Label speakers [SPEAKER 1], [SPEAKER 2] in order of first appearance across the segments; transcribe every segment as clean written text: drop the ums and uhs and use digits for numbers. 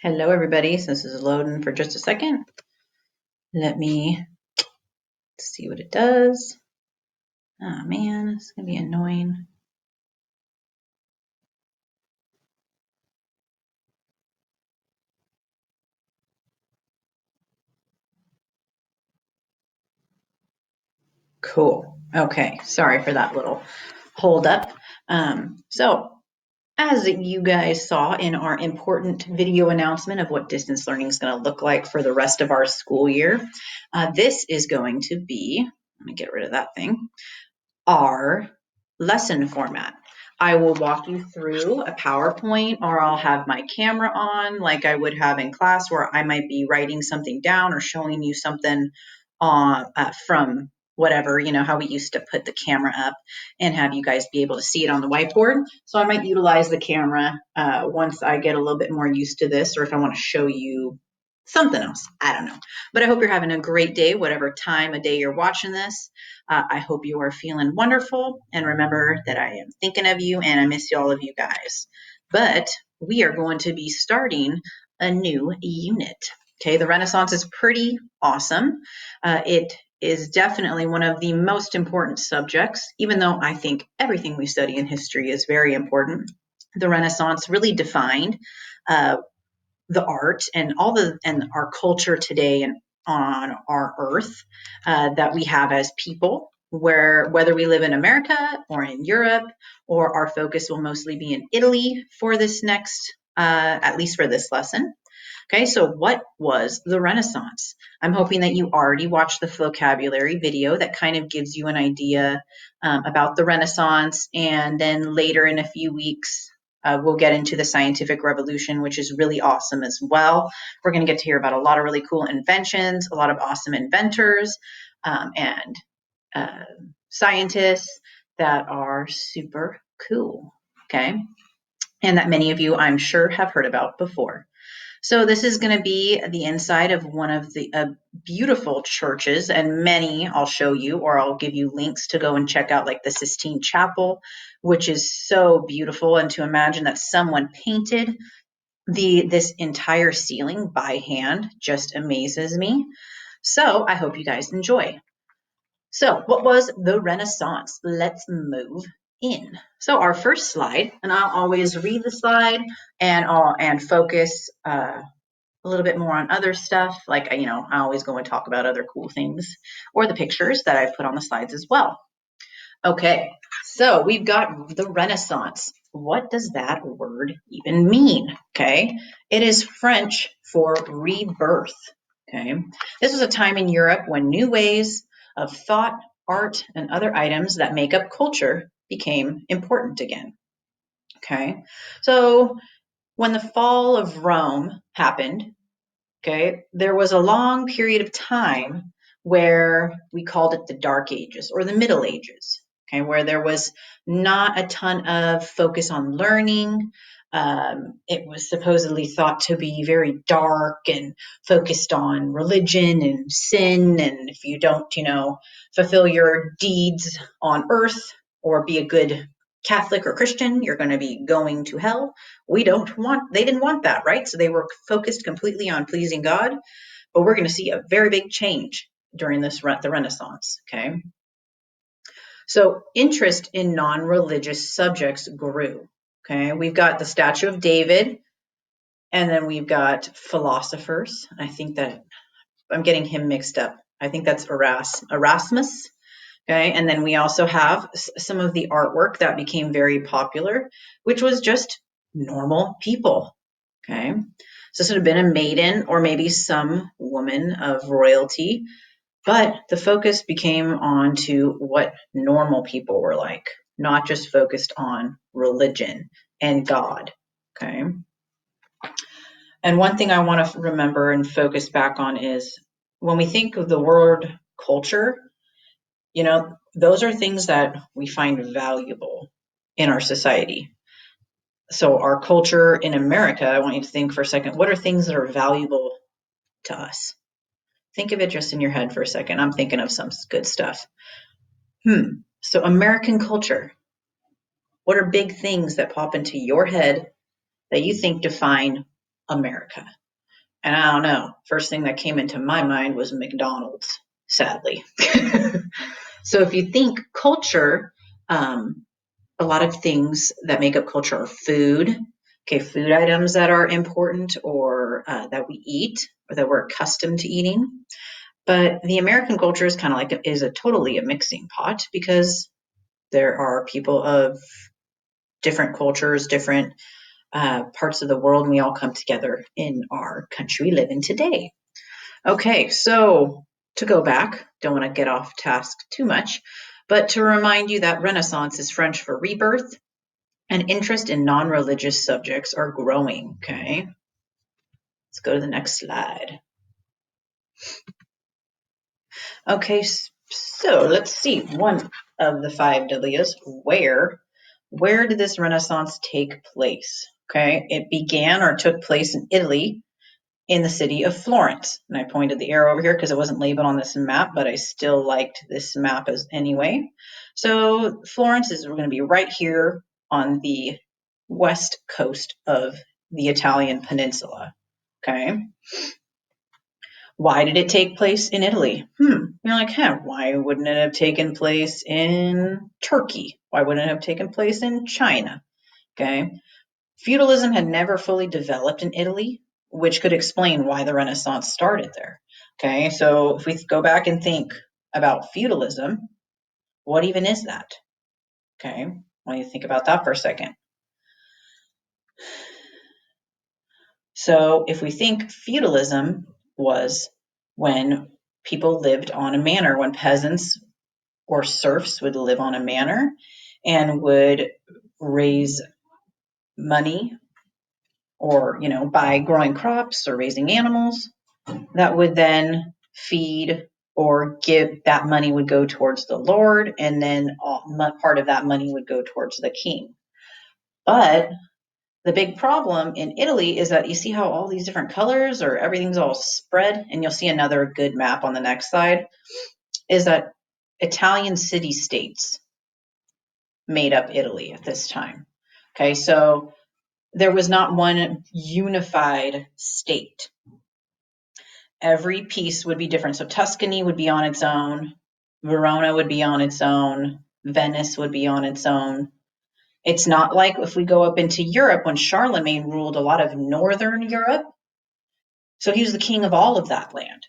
[SPEAKER 1] Hello, everybody. So this is loading for just a second. Let me see what it does. Oh, man, it's going to be annoying. Cool. Okay. Sorry for that little hold up. So as you guys saw in our important video announcement of what distance learning is going to look like for the rest of our school year, this is going to be, let me get rid of that thing, our lesson format. I will walk you through a PowerPoint, or I'll have my camera on like I would have in class, where I might be writing something down or showing you something from whatever, how we used to put the camera up and have you guys be able to see it on the whiteboard. So I might utilize the camera once I get a little bit more used to this, or if I want to show you something else. I don't know. But I hope you're having a great day, whatever time of day you're watching this. I hope you are feeling wonderful. And remember that I am thinking of you and I miss all of you guys. But we are going to be starting a new unit. Okay, the Renaissance is pretty awesome. It is definitely one of the most important subjects, even though I think everything we study in history is very important. The Renaissance really defined the art and our culture today and on our earth that we have as people, whether we live in America or in Europe, or our focus will mostly be in Italy for this next, at least for this lesson. Okay, so what was the Renaissance? I'm hoping that you already watched the vocabulary video that kind of gives you an idea about the Renaissance, and then later in a few weeks, we'll get into the scientific revolution, which is really awesome as well. We're going to get to hear about a lot of really cool inventions, a lot of awesome inventors, and scientists that are super cool, okay? And that many of you, I'm sure, have heard about before. So this is going to be the inside of one of the beautiful churches, and many I'll show you, or I'll give you links to go and check out, like the Sistine Chapel, which is so beautiful. And to imagine that someone painted this entire ceiling by hand just amazes me. So I hope you guys enjoy. So what was the Renaissance? Let's move in. So our first slide, and I'll always read the slide and focus a little bit more on other stuff. Like, I always go and talk about other cool things or the pictures that I've put on the slides as well. Okay, so we've got the Renaissance. What does that word even mean? Okay, it is French for rebirth. Okay, this was a time in Europe when new ways of thought, art, and other items that make up culture became important again. Okay, so when the fall of Rome happened, okay, there was a long period of time where we called it the Dark Ages or the Middle Ages, okay, where there was not a ton of focus on learning. It was supposedly thought to be very dark and focused on religion and sin. And if you don't, fulfill your deeds on earth or be a good Catholic or Christian, you're going to be going to hell. They didn't want that, right? So they were focused completely on pleasing God. But we're going to see a very big change during the Renaissance, okay? So interest in non-religious subjects grew, okay? We've got the statue of David, and then we've got philosophers. I think that I'm getting him mixed up. I think that's Erasmus, okay? And then we also have some of the artwork that became very popular, which was just normal people, okay? So this would have been a maiden or maybe some woman of royalty, but the focus became on to what normal people were like, not just focused on religion and God, okay? And one thing I want to remember and focus back on is when we think of the word culture, those are things that we find valuable in our society. So our culture in America, I want you to think for a second, what are things that are valuable to us? Think of it just in your head for a second. I'm thinking of some good stuff. So American culture, what are big things that pop into your head that you think define America. And I don't know, first thing that came into my mind was McDonald's, sadly. So if you think culture, a lot of things that make up culture are food. Okay, food items that are important or that we eat or that we're accustomed to eating. But the American culture is kind of like is a totally a mixing pot because there are people of different cultures, different parts of the world, and we all come together in our country we live in today. Okay, so to go back, don't want to get off task too much, but to remind you that Renaissance is French for rebirth, and interest in non-religious subjects are growing. Okay, let's go to the next slide. Okay, so let's see. One of the five W's. Where did this Renaissance take place? Okay, it began or took place in Italy, in the city of Florence. And I pointed the arrow over here because it wasn't labeled on this map, but I still liked this map as anyway. So Florence is going to be right here on the west coast of the Italian peninsula. Okay. Why did it take place in Italy? You're like, why wouldn't it have taken place in Turkey? Why wouldn't it have taken place in China? Okay. Feudalism had never fully developed in Italy, which could explain why the Renaissance started there. Okay, so if we go back and think about feudalism, what even is that? Okay, why don't you think about that for a second? So if we think feudalism was when people lived on a manor, when peasants or serfs would live on a manor and would raise money or, by growing crops or raising animals that would then feed or give that money would go towards the Lord, and then part of that money would go towards the king. But the big problem in Italy is that you see how all these different colors or everything's all spread, and you'll see another good map on the next slide, is that Italian city-states made up Italy at this time. Okay, so there was not one unified state. Every piece would be different. So Tuscany would be on its own, Verona would be on its own, Venice would be on its own. It's not like if we go up into Europe when Charlemagne ruled a lot of northern Europe. So he was the king of all of that land.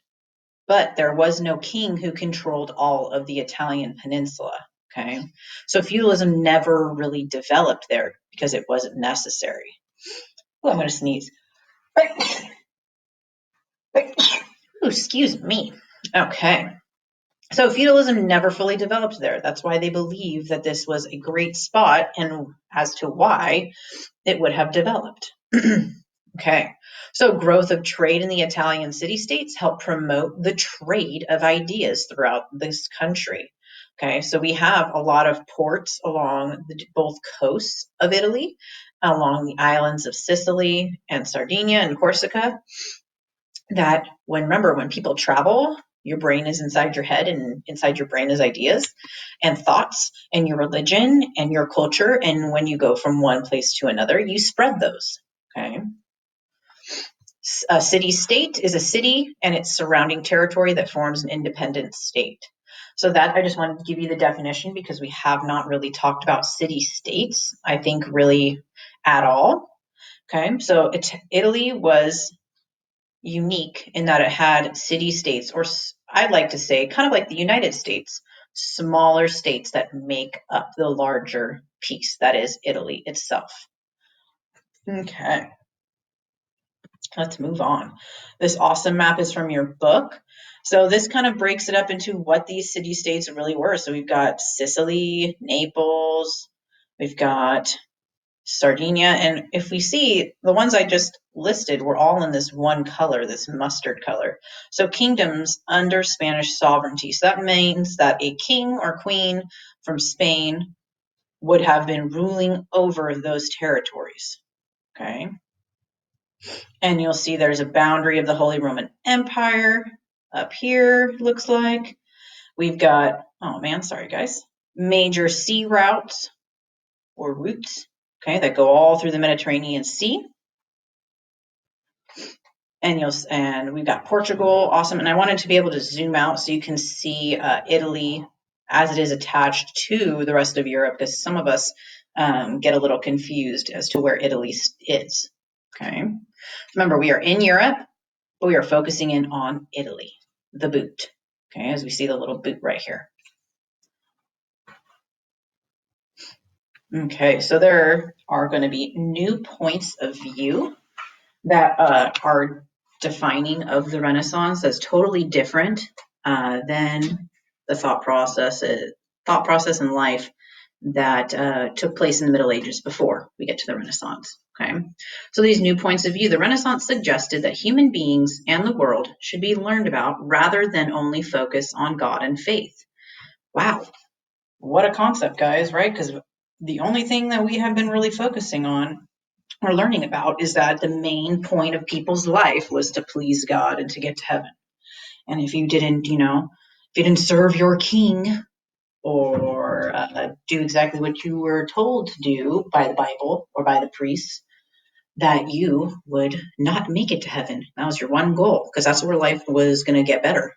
[SPEAKER 1] But there was no king who controlled all of the Italian peninsula. Okay. So feudalism never really developed there because it wasn't necessary. Oh, I'm going to sneeze. Ooh, excuse me. Okay. So feudalism never fully developed there. That's why they believe that this was a great spot and as to why it would have developed. Okay. So growth of trade in the Italian city-states helped promote the trade of ideas throughout this country. Okay. So we have a lot of ports along both coasts of Italy, along the islands of Sicily and Sardinia and Corsica, that when people travel, your brain is inside your head, and inside your brain is ideas and thoughts and your religion and your culture. And when you go from one place to another, you spread those. Okay. A city-state is a city and its surrounding territory that forms an independent state. So that I just wanted to give you the definition because we have not really talked about city-states, I think, really at all. Okay. So Italy was unique in that it had city-states, or I'd like to say kind of like the United States, smaller states that make up the larger piece that is Italy itself. Okay, let's move on. This awesome map is from your book. So this kind of breaks it up into what these city-states really were. So we've got Sicily, Naples, we've got Sardinia, and if we see the ones I just listed were all in this one color, this mustard color. So kingdoms under Spanish sovereignty. So that means that a king or queen from Spain would have been ruling over those territories. Okay. And you'll see there's a boundary of the Holy Roman Empire up here, looks like. We've got, oh man, sorry guys, major sea routes or routes, okay, that go all through the Mediterranean Sea. and we've got Portugal, awesome. And I wanted to be able to zoom out so you can see Italy as it is attached to the rest of Europe, because some of us get a little confused as to where Italy is. Okay. Remember, we are in Europe, but we are focusing in on Italy, the boot. Okay, as we see the little boot right here. Okay, so there are going to be new points of view that are defining of the Renaissance that's totally different than the thought process in life that took place in the Middle Ages before we get to the Renaissance. Okay, so these new points of view, the Renaissance suggested that human beings and the world should be learned about rather than only focus on God and faith. Wow, what a concept, guys, right? Because the only thing that we have been really focusing on or learning about is that the main point of people's life was to please God and to get to heaven. And if you didn't, serve your king or do exactly what you were told to do by the Bible or by the priests, that you would not make it to heaven. That was your one goal, because that's where life was going to get better.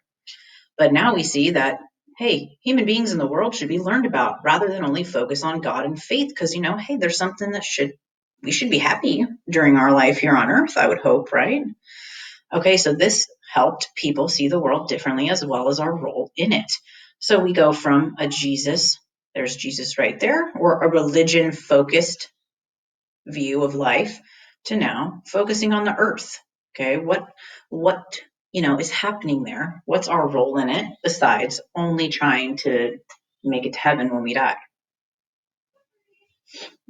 [SPEAKER 1] But now we see that, hey, human beings in the world should be learned about rather than only focus on God and faith, because, hey, there's something that we should be happy during our life here on earth, I would hope, right? Okay, so this helped people see the world differently as well as our role in it. So we go from there's Jesus right there, or a religion-focused view of life, to now focusing on the earth. Okay, what is happening there? What's our role in it besides only trying to make it to heaven when we die?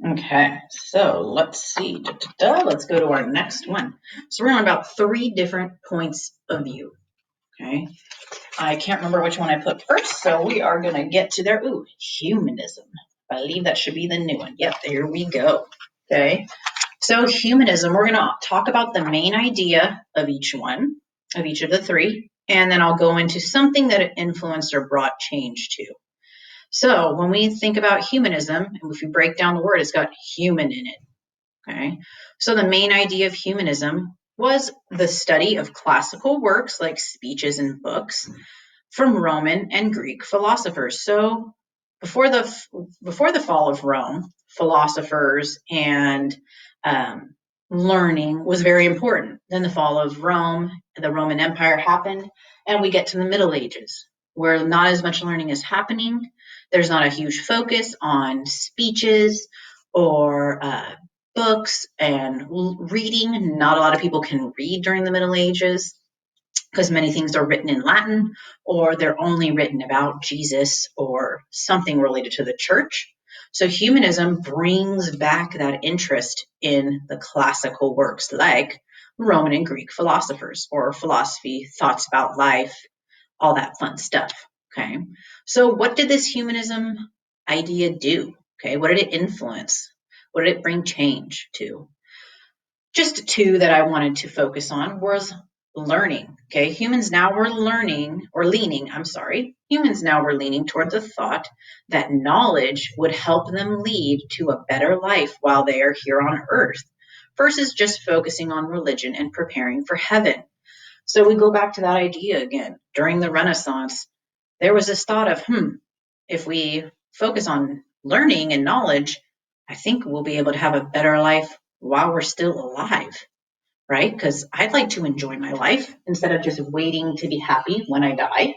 [SPEAKER 1] Okay, so let's see. Let's go to our next one. So we're on about 3 different points of view. Okay, I can't remember which one I put first, so we are going to get to there. Ooh, humanism. I believe that should be the new one. Yep, there we go. Okay, so humanism, we're going to talk about the main idea of each of the 3, and then I'll go into something that it influenced or brought change to. So when we think about humanism, and if we break down the word, it's got human in it. Okay, so the main idea of humanism was the study of classical works like speeches and books from Roman and Greek philosophers. So before the fall of Rome, philosophers and learning was very important. Then the fall of Rome, the Roman Empire happened, and we get to the Middle Ages, where not as much learning is happening. There's not a huge focus on speeches or books and reading. Not a lot of people can read during the Middle Ages, because many things are written in Latin, or they're only written about Jesus or something related to the church. So humanism brings back that interest in the classical works like Roman and Greek philosophers, or philosophy, thoughts about life, all that fun stuff. Okay, so what did this humanism idea do? Okay, what did it influence? What did it bring change to? Just 2 that I wanted to focus on was learning. Okay, humans now were leaning toward the thought that knowledge would help them lead to a better life while they are here on earth, versus just focusing on religion and preparing for heaven. So we go back to that idea again. During the Renaissance, there was this thought of, if we focus on learning and knowledge, I think we'll be able to have a better life while we're still alive, right? Because I'd like to enjoy my life instead of just waiting to be happy when I die,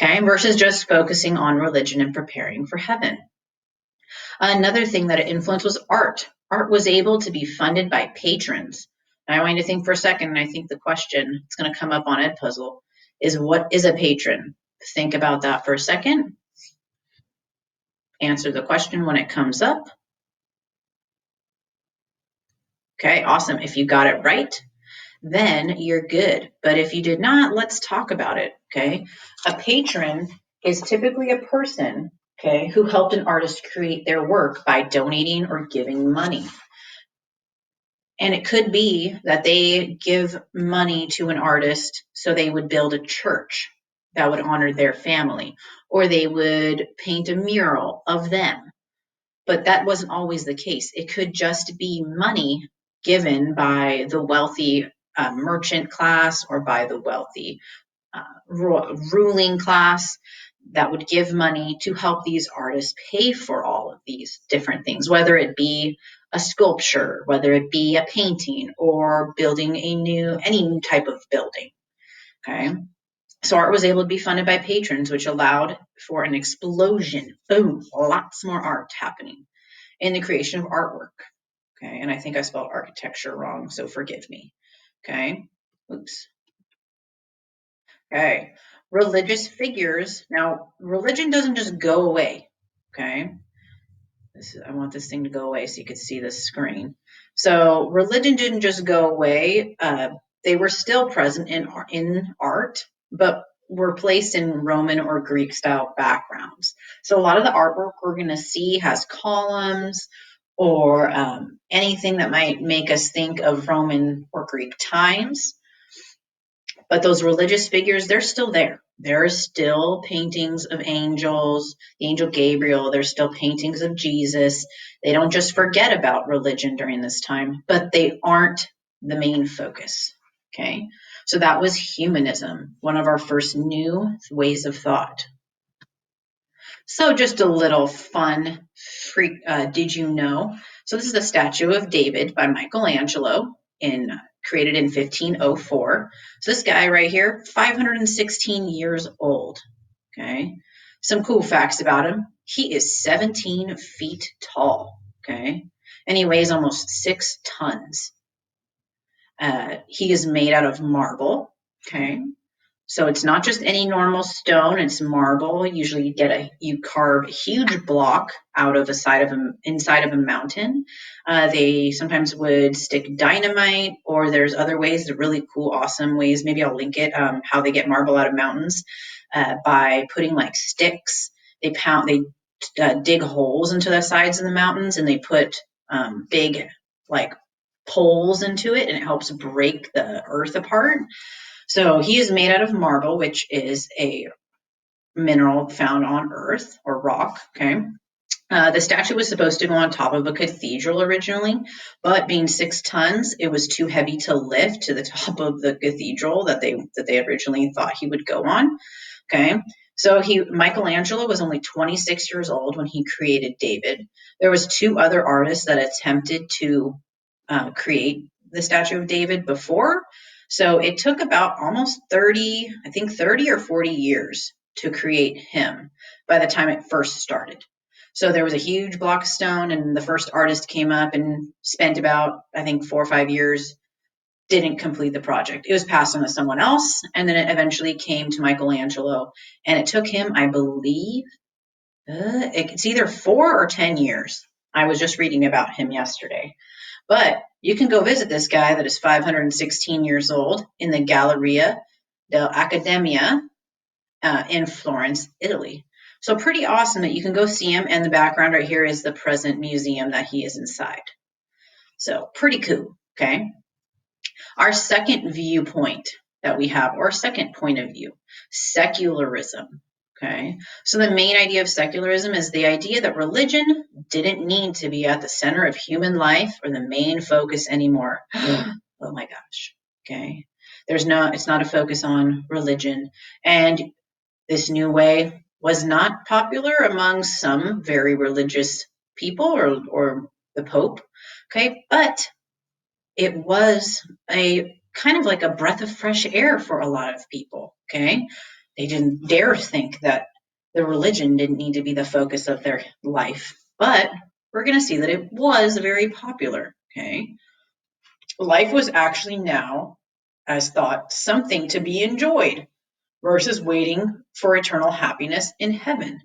[SPEAKER 1] okay, versus just focusing on religion and preparing for heaven. Another thing that it influenced was art. Art was able to be funded by patrons. And I want you to think for a second, and I think the question that's going to come up on Edpuzzle is, what is a patron? Think about that for a second. Answer the question when it comes up. Okay, awesome. If you got it right, then you're good. But if you did not, let's talk about it, okay? A patron is typically a person, okay, who helped an artist create their work by donating or giving money. And it could be that they give money to an artist so they would build a church that would honor their family, or they would paint a mural of them. But that wasn't always the case. It could just be money given by the wealthy merchant class or by the wealthy ruling class that would give money to help these artists pay for all of these different things, whether it be a sculpture, whether it be a painting, or building any new type of building. Okay. So art was able to be funded by patrons, which allowed for an explosion, boom, lots more art happening in the creation of artwork. Okay. And I think I spelled architecture wrong, so forgive me. Okay. Oops. Okay. Religious figures. Now, religion doesn't just go away. Okay. I want this thing to go away so you could see the screen. So religion didn't just go away. They were still present in art, but were placed in Roman or Greek style backgrounds. So a lot of the artwork we're going to see has columns or anything that might make us think of Roman or Greek times. But those religious figures, they're still there. There are still paintings of angels, the angel Gabriel. There's still paintings of Jesus. They don't just forget about religion during this time, but they aren't the main focus. Okay. So that was humanism, one of our first new ways of thought. So just a little fun freak, did you know? So this is the statue of David by Michelangelo created in 1504. So this guy right here, 516 years old. Okay. Some cool facts about him. He is 17 feet tall. Okay. And he weighs almost 6 tons. He is made out of marble. Okay. So it's not just any normal stone, it's marble. Usually you carve a huge block out of inside of a mountain. They sometimes would stick dynamite, or there's other ways, really cool, awesome ways. Maybe I'll link it, how they get marble out of mountains, by putting like sticks. They dig holes into the sides of the mountains, and they put big like poles into it, and it helps break the earth apart. So he is made out of marble, which is a mineral found on earth or rock. Okay. The statue was supposed to go on top of a cathedral originally, but being 6 tons, it was too heavy to lift to the top of the cathedral that they originally thought he would go on. Okay. So Michelangelo was only 26 years old when he created David. There was 2 other artists that attempted to create the statue of David before. So it took about almost 30 or 40 years to create him by the time it first started. So there was a huge block of stone, and the first artist came up and spent about, 4 or 5 years, didn't complete the project. It was passed on to someone else, and then it eventually came to Michelangelo, and it took him, I believe, it's either 4 or 10 years. I was just reading about him yesterday. But you can go visit this guy that is 516 years old in the Galleria dell'Accademia in Florence, Italy. So pretty awesome that you can go see him. And the background right here is the present museum that he is inside. So pretty cool. Okay. Our second viewpoint that we have, or second point of view, secularism. Okay. So the main idea of secularism is the idea that religion didn't need to be at the center of human life or the main focus anymore. Oh my gosh. Okay. It's not a focus on religion. And this new way was not popular among some very religious people or the Pope. Okay. But it was a kind of like a breath of fresh air for a lot of people. Okay. They didn't dare think that the religion didn't need to be the focus of their life, but we're going to see that it was very popular. Okay. Life was actually now, as thought, something to be enjoyed versus waiting for eternal happiness in heaven.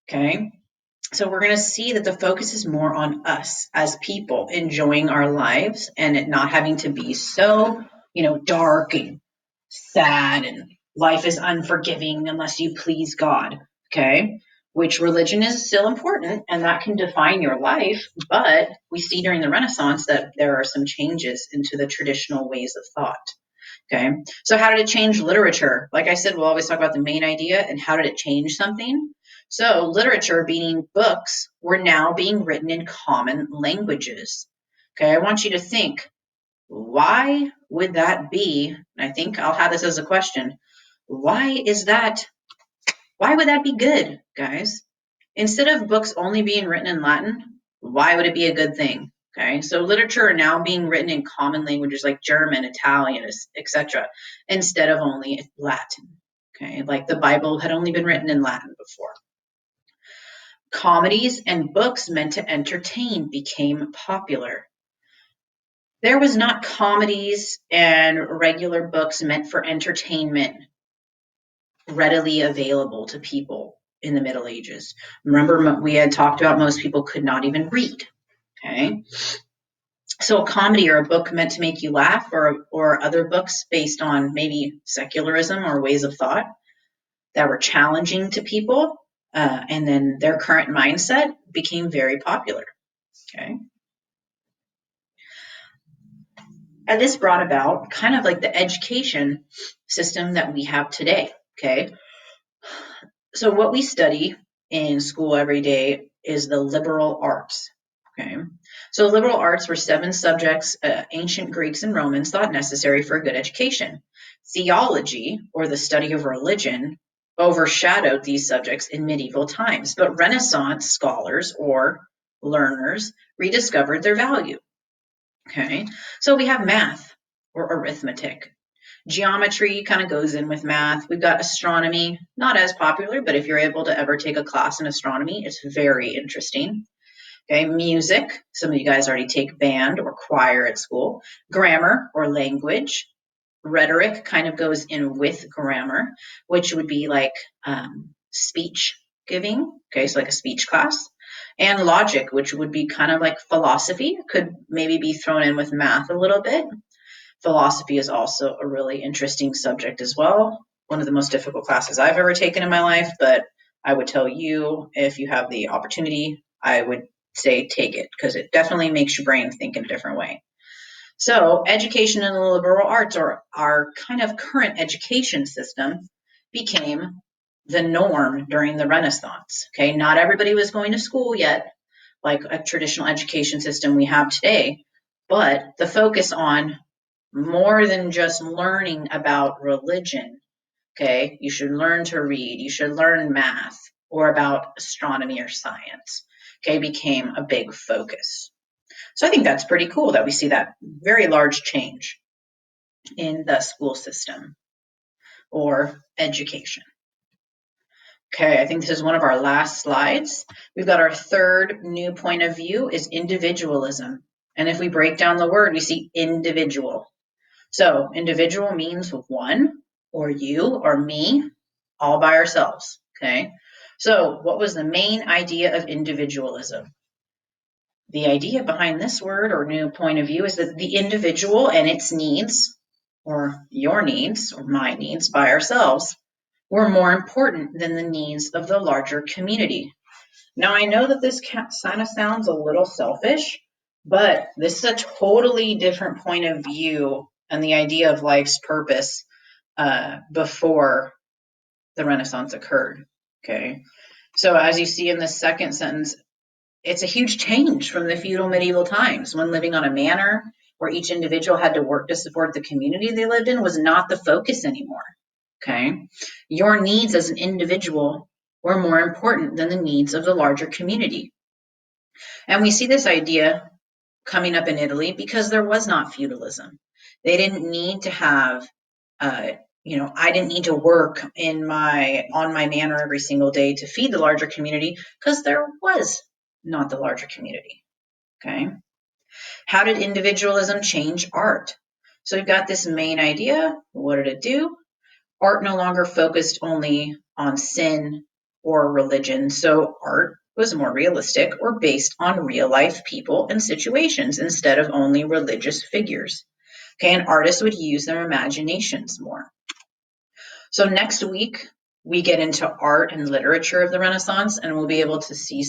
[SPEAKER 1] Okay. So we're going to see that the focus is more on us as people enjoying our lives and it not having to be so, dark and sad and life is unforgiving unless you please God. Okay. Which religion is still important and that can define your life. But we see during the Renaissance that there are some changes into the traditional ways of thought. Okay. So how did it change literature? Like I said, we'll always talk about the main idea and how did it change something? So literature, meaning books, were now being written in common languages. Okay. I want you to think, why would that be? And I think I'll have this as a question. Why is that? Why would that be good, guys? Instead of books only being written in Latin, why would it be a good thing? Okay, so literature are now being written in common languages like German, Italian, etc., instead of only Latin. Okay, like the Bible had only been written in Latin before. Comedies and books meant to entertain became popular. There was not comedies and regular books meant for entertainment readily available to people in the Middle Ages. Remember, we had talked about most people could not even read. Okay. So a comedy or a book meant to make you laugh, or other books based on maybe secularism or ways of thought that were challenging to people, and then their current mindset became very popular. Okay. And this brought about kind of like the education system that we have today. Okay. So what we study in school every day is the liberal arts. Okay. So liberal arts were 7 subjects ancient Greeks and Romans thought necessary for a good education. Theology, or the study of religion, overshadowed these subjects in medieval times, but Renaissance scholars or learners rediscovered their value. Okay. So we have math or arithmetic. Geometry kind of goes in with math. We've got astronomy, not as popular, but if you're able to ever take a class in astronomy, it's very interesting. Okay, music. Some of you guys already take band or choir at school. Grammar or language. Rhetoric kind of goes in with grammar, which would be like speech giving. Okay, so like a speech class. And logic, which would be kind of like philosophy, could maybe be thrown in with math a little bit. Philosophy is also a really interesting subject as well. One of the most difficult classes I've ever taken in my life, but I would tell you, if you have the opportunity, I would say take it, because it definitely makes your brain think in a different way. So education in the liberal arts, or our kind of current education system, became the norm during the Renaissance. Okay, not everybody was going to school yet, like a traditional education system we have today, but the focus on more than just learning about religion. Okay, you should learn to read, you should learn math, or about astronomy or science. Okay, became a big focus. So I think that's pretty cool that we see that very large change in the school system or education. Okay, I think this is one of our last slides. We've got our third new point of view is individualism. And if we break down the word, we see individual. So individual means one, or you, or me, all by ourselves. Okay, so what was the main idea of individualism? The idea behind this word or new point of view is that the individual and its needs, or your needs, or my needs by ourselves, were more important than the needs of the larger community. Now, I know that this kind of sounds a little selfish, but this is a totally different point of view and the idea of life's purpose before the Renaissance occurred. Okay, so as you see in the second sentence, it's a huge change from the feudal medieval times when living on a manor where each individual had to work to support the community they lived in was not the focus anymore. Okay, your needs as an individual were more important than the needs of the larger community. And we see this idea coming up in Italy because there was not feudalism. They didn't need to have, I didn't need to work on my manor every single day to feed the larger community because there was not the larger community. Okay. How did individualism change art? So we've got this main idea. What did it do? Art no longer focused only on sin or religion. So art was more realistic or based on real life people and situations instead of only religious figures. Okay, and artists would use their imaginations more. So next week, we get into art and literature of the Renaissance, and we'll be able to see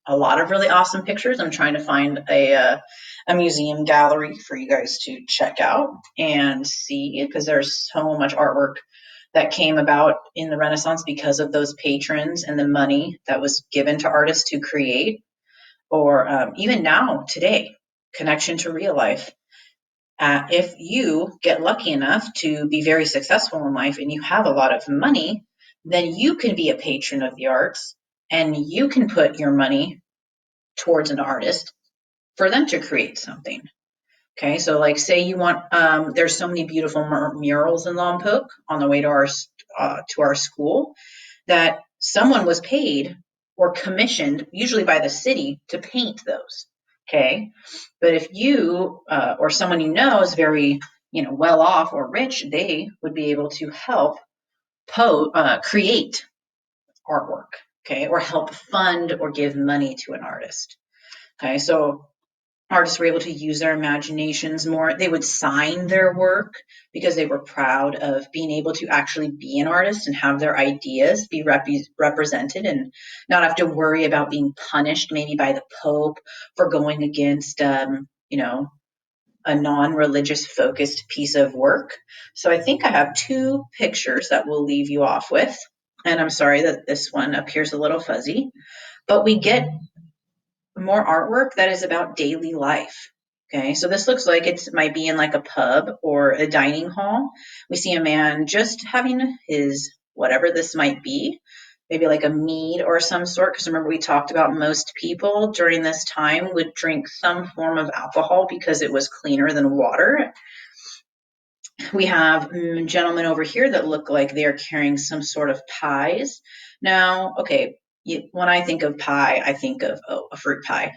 [SPEAKER 1] a lot of really awesome pictures. I'm trying to find a museum gallery for you guys to check out and see, because there's so much artwork that came about in the Renaissance because of those patrons and the money that was given to artists to create, or even now, today, connection to real life. If you get lucky enough to be very successful in life and you have a lot of money, then you can be a patron of the arts and you can put your money towards an artist for them to create something. Okay, so like say you want, there's so many beautiful murals in Lompoc on the way to our school that someone was paid or commissioned, usually by the city, to paint those. Okay, but if you or someone you know is very well off or rich, they would be able to help create artwork. Okay, or help fund or give money to an artist. Okay, so artists were able to use their imaginations more. They would sign their work because they were proud of being able to actually be an artist and have their ideas be represented and not have to worry about being punished maybe by the Pope for going against, a non-religious focused piece of work. So I think I have two pictures that we'll leave you off with. And I'm sorry that this one appears a little fuzzy, but we get more artwork that is about daily life. Okay, so this looks like it might be in like a pub or a dining hall. We see a man just having his whatever this might be, maybe like a mead or some sort. Because remember, we talked about most people during this time would drink some form of alcohol because it was cleaner than water. We have gentlemen over here that look like they're carrying some sort of pies. Now, okay, when I think of pie, I think of a fruit pie.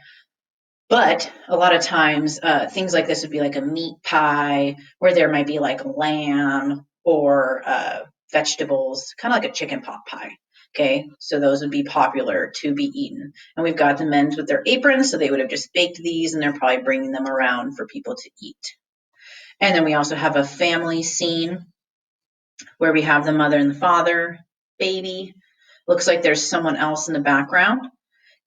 [SPEAKER 1] But a lot of times, things like this would be like a meat pie, where there might be like lamb or vegetables, kind of like a chicken pot pie. Okay, so those would be popular to be eaten. And we've got the men with their aprons, so they would have just baked these and they're probably bringing them around for people to eat. And then we also have a family scene where we have the mother and the father, baby. Looks like there's someone else in the background.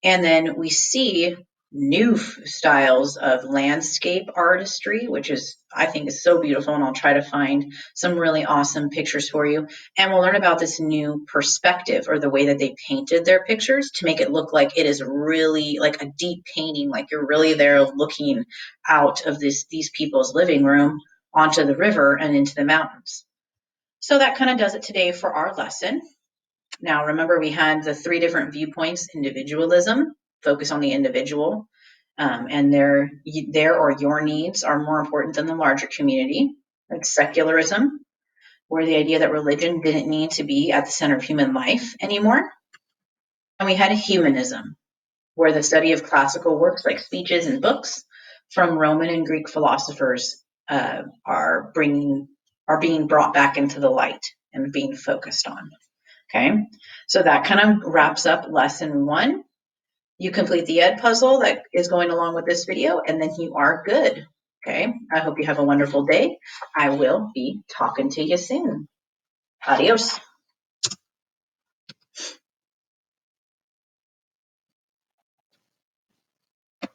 [SPEAKER 1] And then we see new styles of landscape artistry, which is, I think, is so beautiful. And I'll try to find some really awesome pictures for you. And we'll learn about this new perspective or the way that they painted their pictures to make it look like it is really like a deep painting, like you're really there looking out of these people's living room onto the river and into the mountains. So that kind of does it today for our lesson. Now, remember, we had the three different viewpoints: individualism, focus on the individual, and their or your needs are more important than the larger community, like secularism, where the idea that religion didn't need to be at the center of human life anymore. And we had humanism, where the study of classical works like speeches and books from Roman and Greek philosophers are being brought back into the light and being focused on. Okay, so that kind of wraps up lesson 1. You complete the ed puzzle that is going along with this video, and then you are good. Okay, I hope you have a wonderful day. I will be talking to you soon. Adios.